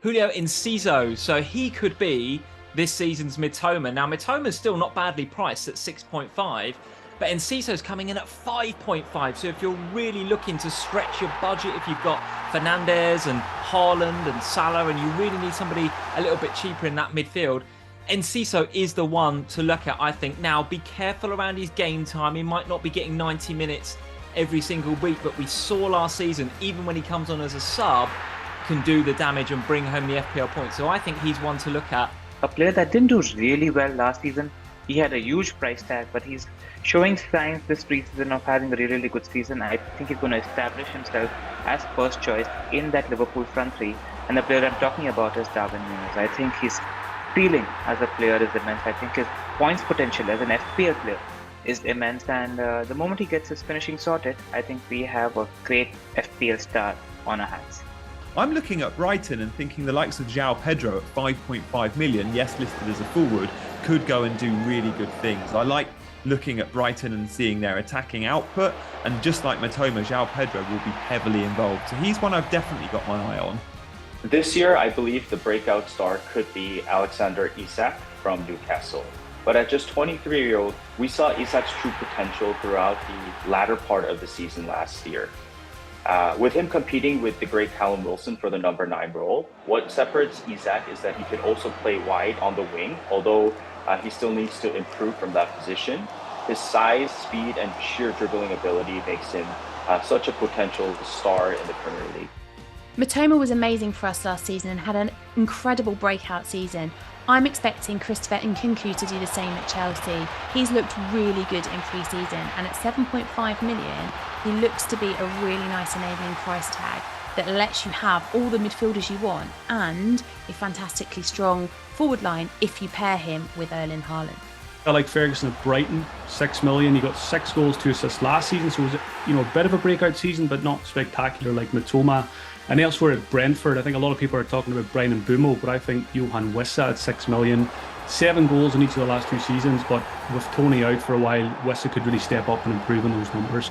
Julio Enciso. So he could be this season's Mitoma. Now, Mitoma's still not badly priced at 6.5, but Enciso's coming in at 5.5. So if you're really looking to stretch your budget, if you've got Fernandes and Haaland and Salah, and you really need somebody a little bit cheaper in that midfield, Enciso is the one to look at, I think. Now, be careful around his game time. He might not be getting 90 minutes every single week, but we saw last season, even when he comes on as a sub, can do the damage and bring home the FPL points. So I think he's one to look at. A player that didn't do really well last season. He had a huge price tag, but he's showing signs this preseason of having a really good season. I think he's going to establish himself as first choice in that Liverpool front three. And the player I'm talking about is Darwin Núñez. I think his ceiling as a player is immense. I think his points potential as an FPL player is immense. And the moment he gets his finishing sorted, I think we have a great FPL star on our hands. I'm looking at Brighton and thinking the likes of João Pedro at 5.5 million, yes, listed as a forward, could go and do really good things. I like looking at Brighton and seeing their attacking output, and just like Mitoma, João Pedro will be heavily involved. So he's one I've definitely got my eye on. This year, I believe the breakout star could be Alexander Isak from Newcastle. But at just 23-year-old, we saw Isak's true potential throughout the latter part of the season last year. With him competing with the great Callum Wilson for the number 9 role, what separates Isak is that he can also play wide on the wing, although he still needs to improve from that position. His size, speed, and sheer dribbling ability makes him such a potential star in the Premier League. Mitoma was amazing for us last season and had an incredible breakout season. I'm expecting Christopher Nkunku to do the same at Chelsea. He's looked really good in pre-season, and at 7.5 million, he looks to be a really nice enabling price tag that lets you have all the midfielders you want and a fantastically strong forward line if you pair him with Erling Haaland. I like Ferguson at Brighton, 6 million. He got 6 goals, 2 assists last season, so it was a bit of a breakout season, but not spectacular like Mitoma. And elsewhere at Brentford, I think a lot of people are talking about Brian Mbeumo, but I think Johan Wissa at 6 million, 7 goals in each of the last 2 seasons, but with Tony out for a while, Wissa could really step up and improve on those numbers.